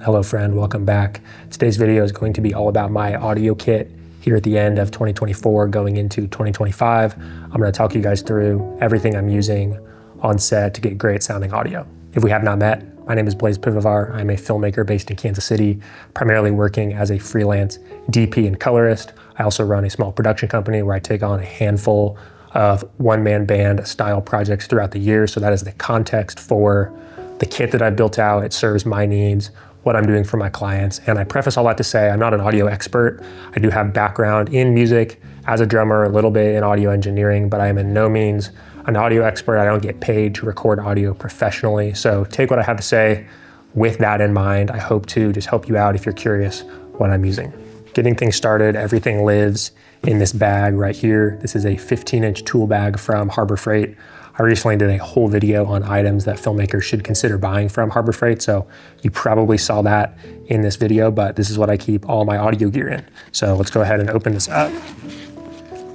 Hello friend, welcome back. Today's video is going to be all about my audio kit here at the end of 2024 going into 2025. I'm going to talk you guys through everything I'm using on set to get great sounding audio. If we have not met, my name is Blaze Pivovar. I'm a filmmaker based in Kansas City, primarily working as a freelance DP and colorist. I also run a small production company where I take on a handful of one-man band style projects throughout the year. So that is the context for the kit that I've built out. It serves my needs, what I'm doing for my clients. And I preface all that to say I'm not an audio expert. I do have background in music as a drummer, a little bit in audio engineering, but I am in no means an audio expert. I don't get paid to record audio professionally. So take what I have to say with that in mind. I hope to just help you out if you're curious what I'm using. Getting things started, everything lives in this bag right here. This is a 15-inch tool bag from Harbor Freight. I recently did a whole video on items that filmmakers should consider buying from Harbor Freight, so you probably saw that in this video, but this is what I keep all my audio gear in. So let's go ahead and open this up.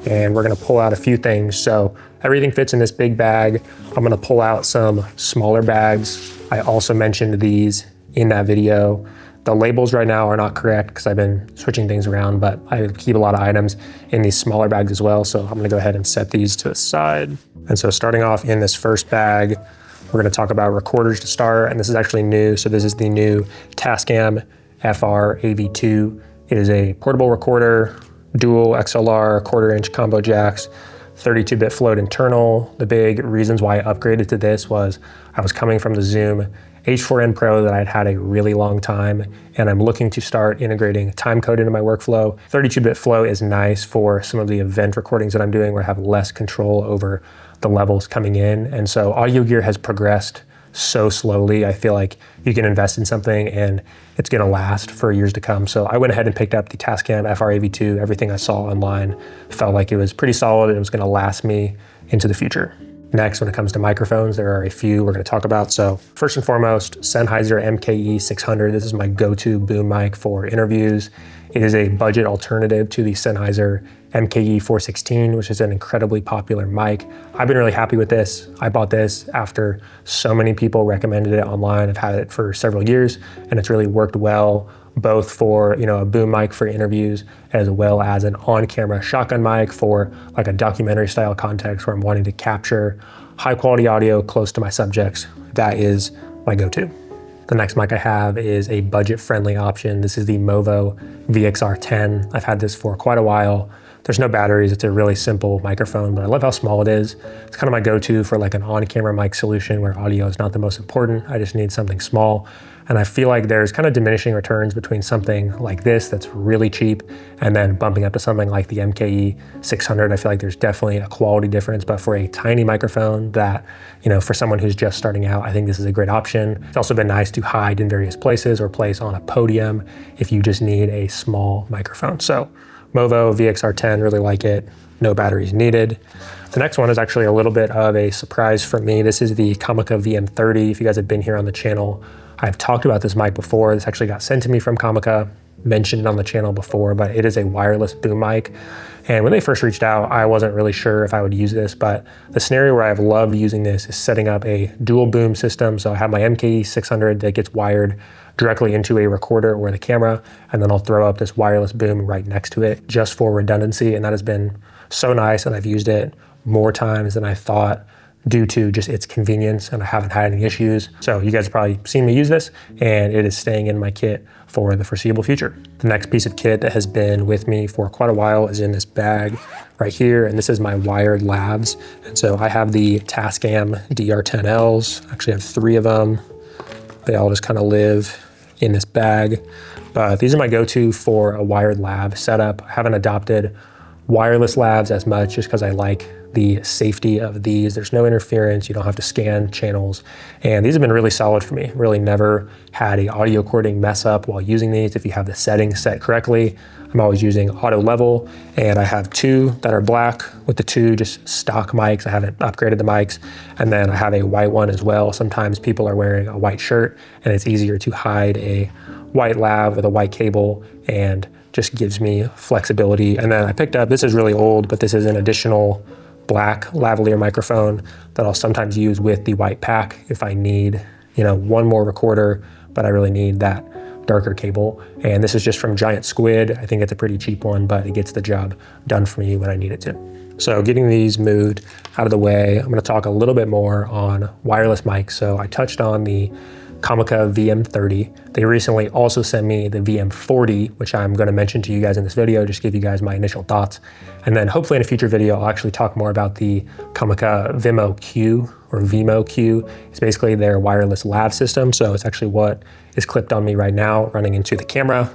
And we're gonna pull out a few things. So everything fits in this big bag. I'm gonna pull out some smaller bags. I also mentioned these in that video. The labels right now are not correct because I've been switching things around, but I keep a lot of items in these smaller bags as well. So I'm gonna go ahead and set these to the side. And so starting off in this first bag, we're gonna talk about recorders to start. And this is actually new. So this is the new Tascam FR AV2. It is a portable recorder, dual XLR, 1/4-inch combo jacks, 32-bit float internal. The big reasons why I upgraded to this was I was coming from the Zoom H4n Pro that I'd had a really long time, and I'm looking to start integrating time code into my workflow. 32-bit flow is nice for some of the event recordings that I'm doing where I have less control over the levels coming in. And so audio gear has progressed so slowly. I feel like you can invest in something and it's gonna last for years to come. So I went ahead and picked up the Tascam FR AV2. Everything I saw online felt like it was pretty solid and it was gonna last me into the future. Next, when it comes to microphones, there are a few we're going to talk about. So first and foremost, Sennheiser MKE 600. This is my go-to boom mic for interviews. It is a budget alternative to the Sennheiser MKE 416, which is an incredibly popular mic. I've been really happy with this. I bought this after so many people recommended it online. I've had it for several years and it's really worked well, both for a boom mic for interviews as well as an on-camera shotgun mic for like a documentary style context where I'm wanting to capture high quality audio close to my subjects. That is my go-to. The next mic I have is a budget-friendly option. This is the Movo VXR10. I've had this for quite a while. There's no batteries. It's a really simple microphone, but I love how small it is. It's kind of my go-to for like an on-camera mic solution where audio is not the most important. I just need something small. And I feel like there's kind of diminishing returns between something like this that's really cheap and then bumping up to something like the MKE 600. I feel like there's definitely a quality difference, but for a tiny microphone that, for someone who's just starting out, I think this is a great option. It's also been nice to hide in various places or place on a podium if you just need a small microphone. So Movo VXR10, really like it. No batteries needed. The next one is actually a little bit of a surprise for me. This is the Comica VM30. If you guys have been here on the channel, I've talked about this mic before. This actually got sent to me from Comica, mentioned it on the channel before, but it is a wireless boom mic. And when they first reached out, I wasn't really sure if I would use this, but the scenario where I've loved using this is setting up a dual boom system. So I have my MKE 600 that gets wired directly into a recorder or the camera, and then I'll throw up this wireless boom right next to it just for redundancy. And that has been so nice, and I've used it more times than I thought due to just its convenience, and I haven't had any issues. So you guys have probably seen me use this, and it is staying in my kit for the foreseeable future. The next piece of kit that has been with me for quite a while is in this bag right here, and this is my wired lavs. And so I have the Tascam DR10Ls. Actually I have 3 of them. They all just kind of live in this bag. But these are my go-to for a wired lav setup. I haven't adopted wireless lavs as much just because I like the safety of these. There's no interference. You don't have to scan channels. And these have been really solid for me. Really never had a audio recording mess up while using these. If you have the settings set correctly, I'm always using auto level, and I have 2 that are black with the 2 just stock mics. I haven't upgraded the mics. And then I have a white one as well. Sometimes people are wearing a white shirt and it's easier to hide a white lav with a white cable and just gives me flexibility. And then I picked up, this is really old, but this is an additional black lavalier microphone that I'll sometimes use with the white pack if I need, one more recorder but I really need that darker cable. And this is just from Giant Squid. I think it's a pretty cheap one, but it gets the job done for me when I need it to. So getting these moved out of the way, I'm gonna talk a little bit more on wireless mics. So I touched on the Comica VM30. They recently also sent me the VM40, which I'm going to mention to you guys in this video, just give you guys my initial thoughts. And then hopefully in a future video, I'll actually talk more about the Comica Vimo Q or Vimo Q. It's basically their wireless lav system. So it's actually what is clipped on me right now, running into the camera.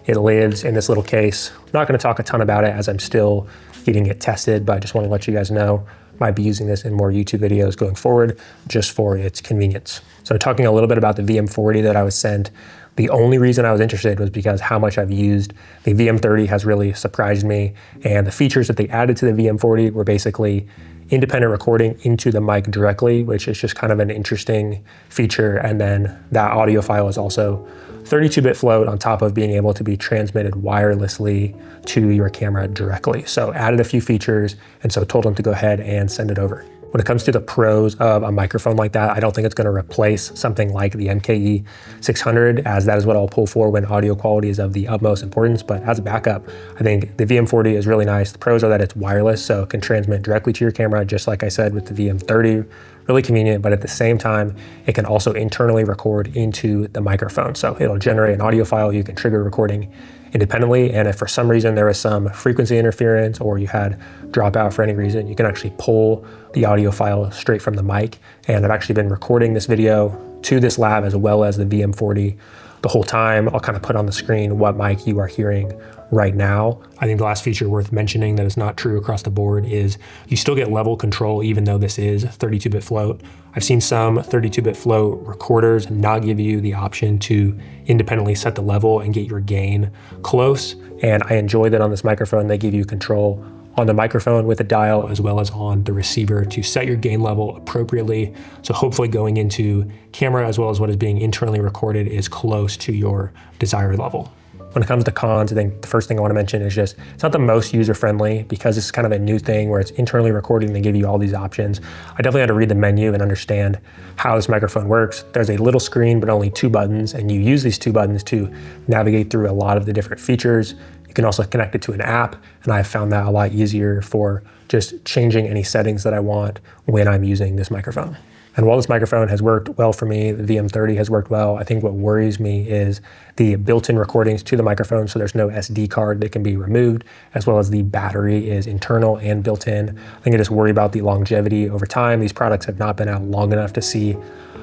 It lives in this little case. I'm not going to talk a ton about it as I'm still getting it tested, but I just want to let you guys know, might be using this in more YouTube videos going forward just for its convenience. So talking a little bit about the VM40 that I was sent, the only reason I was interested was because how much I've used. The VM30 has really surprised me, and the features that they added to the VM40 were basically independent recording into the mic directly, which is just kind of an interesting feature. And then that audio file is also 32-bit float on top of being able to be transmitted wirelessly to your camera directly. So added a few features, and so told them to go ahead and send it over. When it comes to the pros of a microphone like that, I don't think it's going to replace something like the MKE 600, as that is what I'll pull for when audio quality is of the utmost importance. But as a backup, I think the VM40 is really nice. The pros are that it's wireless, so it can transmit directly to your camera, just like I said with the VM30. Really convenient, but at the same time, it can also internally record into the microphone. So it'll generate an audio file. You can trigger recording independently. And if for some reason there was some frequency interference or you had dropout for any reason, you can actually pull the audio file straight from the mic. And I've actually been recording this video to this lab as well as the VM40 the whole time. I'll kind of put on the screen what mic you are hearing right now. I think the last feature worth mentioning that is not true across the board is you still get level control even though this is 32-bit float. I've seen some 32-bit float recorders not give you the option to independently set the level and get your gain close. And I enjoy that on this microphone, they give you control on the microphone with a dial as well as on the receiver to set your gain level appropriately. So hopefully going into camera as well as what is being internally recorded is close to your desired level. When it comes to cons, I think the first thing I want to mention is just, it's not the most user-friendly because it's kind of a new thing where it's internally recording and they give you all these options. I definitely had to read the menu and understand how this microphone works. There's a little screen, but only 2 buttons, and you use these 2 buttons to navigate through a lot of the different features. You can also connect it to an app, and I found that a lot easier for just changing any settings that I want when I'm using this microphone. And while this microphone has worked well for me, the VM30 has worked well, I think what worries me is the built-in recordings to the microphone, so there's no SD card that can be removed, as well as the battery is internal and built in. I think I just worry about the longevity over time. These products have not been out long enough to see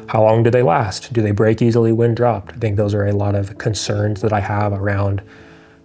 how long do they last? Do they break easily when dropped? I think those are a lot of concerns that I have around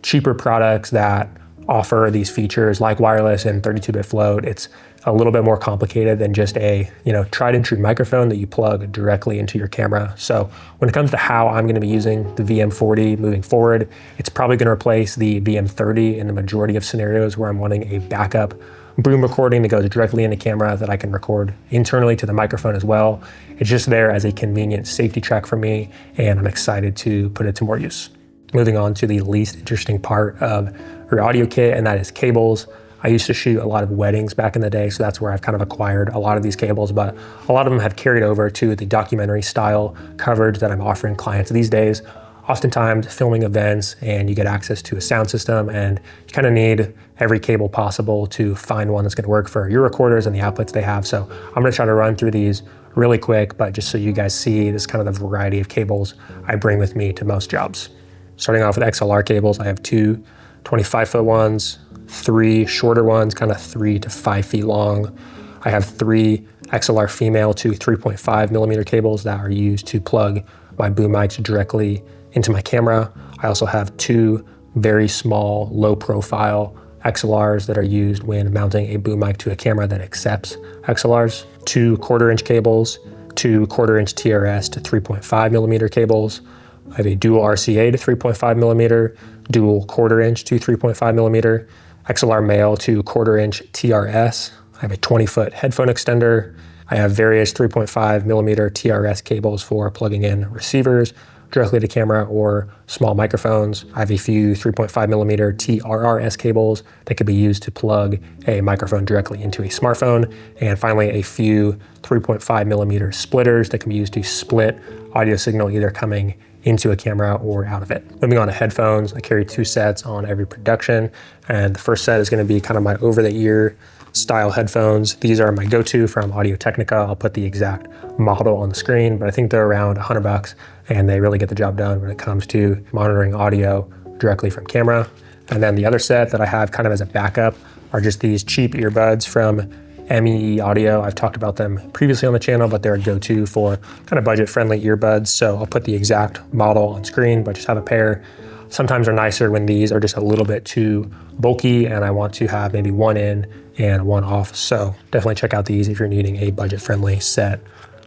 cheaper products that offer these features like wireless and 32-bit float. It's a little bit more complicated than just a tried and true microphone that you plug directly into your camera. So when it comes to how I'm going to be using the VM40 moving forward, it's probably going to replace the VM30 in the majority of scenarios where I'm wanting a backup boom recording that goes directly into camera that I can record internally to the microphone as well. It's just there as a convenient safety track for me, and I'm excited to put it to more use. Moving on to the least interesting part of your audio kit, and that is cables. I used to shoot a lot of weddings back in the day, so that's where I've kind of acquired a lot of these cables, but a lot of them have carried over to the documentary style coverage that I'm offering clients these days. Oftentimes filming events and you get access to a sound system and you kind of need every cable possible to find one that's going to work for your recorders and the outputs they have. So I'm going to try to run through these really quick, but just so you guys see this kind of the variety of cables I bring with me to most jobs. Starting off with XLR cables, I have 2 25-foot ones, 3 shorter ones, kind of 3 to 5 feet long. I have 3 XLR female to 3.5 millimeter cables that are used to plug my boom mics directly into my camera. I also have 2 very small, low profile XLRs that are used when mounting a boom mic to a camera that accepts XLRs. 2 1/4-inch cables, 2 1/4-inch TRS to 3.5 millimeter cables. I have a dual RCA to 3.5 millimeter, dual 1/4-inch to 3.5 millimeter, XLR male to 1/4-inch TRS. I have a 20-foot headphone extender. I have various 3.5 millimeter TRS cables for plugging in receivers directly to camera or small microphones. I have a few 3.5 millimeter TRRS cables that could be used to plug a microphone directly into a smartphone. And finally, a few 3.5 millimeter splitters that can be used to split audio signal either coming into a camera or out of it. Moving on to headphones, I carry 2 sets on every production. And the first set is gonna be kind of my over-the-ear style headphones. These are my go-to from Audio-Technica. I'll put the exact model on the screen, but I think they're around $100 and they really get the job done when it comes to monitoring audio directly from camera. And then the other set that I have kind of as a backup are just these cheap earbuds from MEE Audio. I've talked about them previously on the channel, but they're a go-to for kind of budget-friendly earbuds. So I'll put the exact model on screen, but just have a pair. Sometimes they're nicer when these are just a little bit too bulky and I want to have maybe one in and one off. So definitely check out these if you're needing a budget-friendly set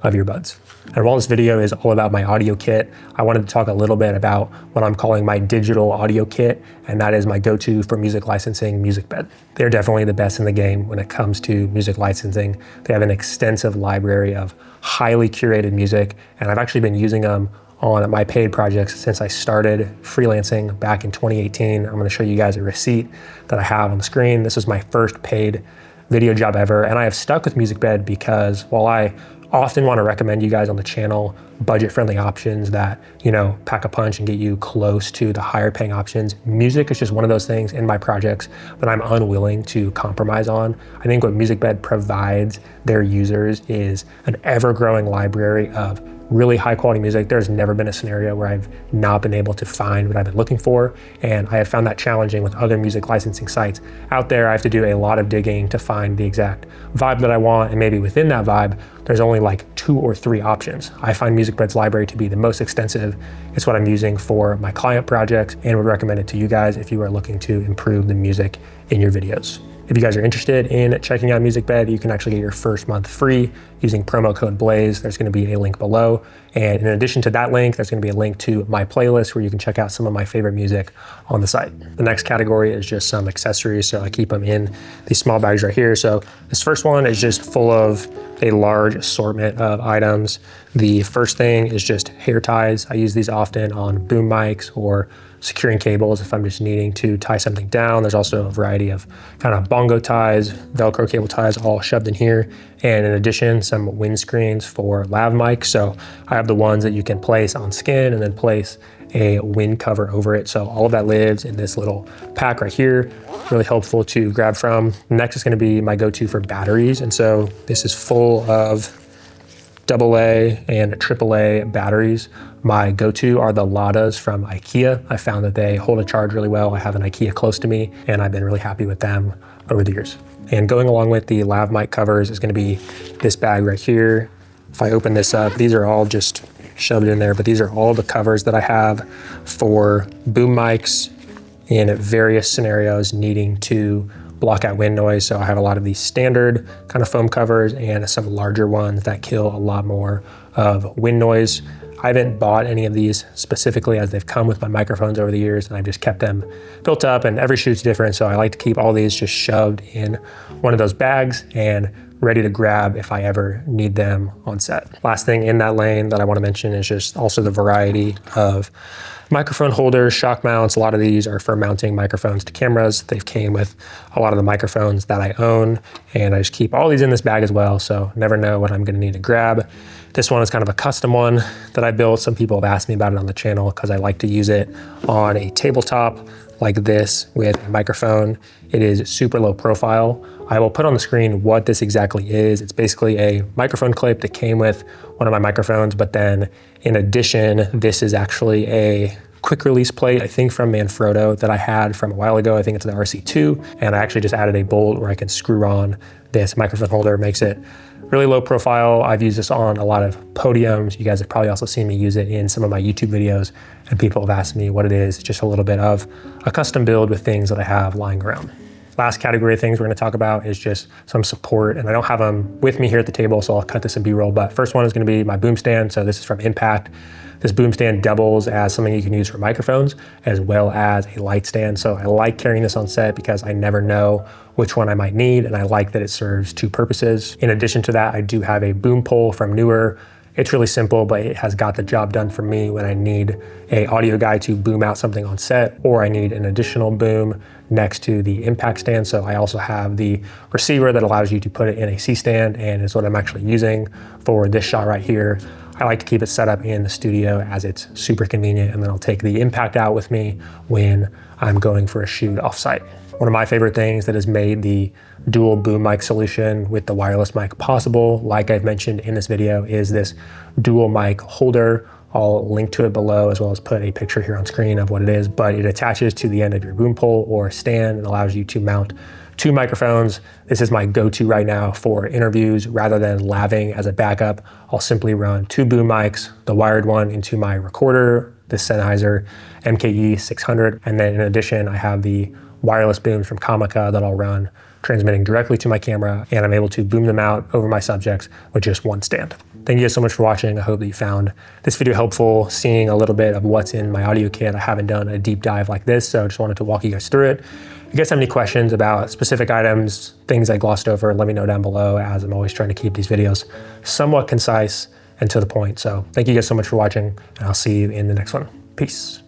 of earbuds. And while this video is all about my audio kit, I wanted to talk a little bit about what I'm calling my digital audio kit, and that is my go-to for music licensing, musicbed. They're definitely the best in the game when it comes to music licensing. They have an extensive library of highly curated music, and I've actually been using them on my paid projects since I started freelancing back in 2018. I'm gonna show you guys a receipt that I have on the screen. This is my first paid video job ever, and I have stuck with musicbed because while I often want to recommend you guys on the channel budget-friendly options that, you know, pack a punch and get you close to the higher paying options, music is just one of those things in my projects that I'm unwilling to compromise on. I think what musicbed provides their users is an ever-growing library of really high quality music. There's never been a scenario where I've not been able to find what I've been looking for. And I have found that challenging with other music licensing sites out there. I have to do a lot of digging to find the exact vibe that I want. And maybe within that vibe, there's only like 2 or 3 options. I find musicbed's library to be the most extensive. It's what I'm using for my client projects and would recommend it to you guys if you are looking to improve the music in your videos. If you guys are interested in checking out musicbed, you can actually get your first month free using promo code BLAZE. There's going to be a link below. And in addition to that link, there's going to be a link to my playlist where you can check out some of my favorite music on the site. The next category is just some accessories. So I keep them in these small bags right here. So this first one is just full of a large assortment of items. The first thing is just hair ties. I use these often on boom mics or securing cables if I'm just needing to tie something down. There's also a variety of kind of bongo ties, Velcro cable ties all shoved in here. And in addition, some windscreens for lav mics. So I have the ones that you can place on skin and then place a wind cover over it. So all of that lives in this little pack right here. Really helpful to grab from. Next is going to be my go-to for batteries. And so this is full of AA and AAA batteries. My go-to are the Ladas from IKEA. I found that they hold a charge really well. I have an IKEA close to me and I've been really happy with them over the years. And going along with the lav mic covers is going to be this bag right here. If I open this up, these are all just shoved in there, but these are all the covers that I have for boom mics in various scenarios needing to block out wind noise. So I have a lot of these standard kind of foam covers and some larger ones that kill a lot more of wind noise. I haven't bought any of these specifically as they've come with my microphones over the years, and I've just kept them built up, and every shoot's different. So I like to keep all these just shoved in one of those bags and ready to grab if I ever need them on set. Last thing in that lane that I want to mention is just also the variety of microphone holders, shock mounts. A lot of these are for mounting microphones to cameras. They've came with a lot of the microphones that I own, and I just keep all these in this bag as well. So never know what I'm going to need to grab. This one is kind of a custom one that I built. Some people have asked me about it on the channel because I like to use it on a tabletop like this with a microphone. It is super low profile. I will put on the screen what this exactly is. It's basically a microphone clip that came with one of my microphones, but then in addition, this is actually a quick release plate, I think from Manfrotto that I had from a while ago. I think it's the RC2, and I actually just added a bolt where I can screw on this microphone holder. Makes it really low profile. I've used this on a lot of podiums. You guys have probably also seen me use it in some of my YouTube videos, and people have asked me what it is. It's just a little bit of a custom build with things that I have lying around. Last category of things we're going to talk about is just some support, and I don't have them with me here at the table, so I'll cut this in B-roll. But first one is going to be my boom stand. So this is from Impact. This boom stand doubles as something you can use for microphones as well as a light stand. So I like carrying this on set because I never know which one I might need, and I like that it serves 2 purposes. In addition to that, I do have a boom pole from Newer. It's really simple, but it has got the job done for me when I need an audio guy to boom out something on set, or I need an additional boom next to the impact stand. So I also have the receiver that allows you to put it in a C-stand, and it's what I'm actually using for this shot right here. I like to keep it set up in the studio as it's super convenient, and then I'll take the impact out with me when I'm going for a shoot offsite. One of my favorite things that has made the dual boom mic solution with the wireless mic possible, like I've mentioned in this video, is this dual mic holder. I'll link to it below, as well as put a picture here on screen of what it is, but it attaches to the end of your boom pole or stand and allows you to mount 2 microphones. This is my go-to right now for interviews. Rather than laving as a backup, I'll simply run 2 boom mics, the wired one into my recorder, the Sennheiser MKE 600, and then in addition, I have the wireless booms from Comica that I'll run, transmitting directly to my camera, and I'm able to boom them out over my subjects with just one stand. Thank you guys so much for watching. I hope that you found this video helpful, seeing a little bit of what's in my audio kit. I haven't done a deep dive like this, so I just wanted to walk you guys through it. If you guys have any questions about specific items, things I glossed over, let me know down below, as I'm always trying to keep these videos somewhat concise and to the point. So thank you guys so much for watching, and I'll see you in the next one. Peace.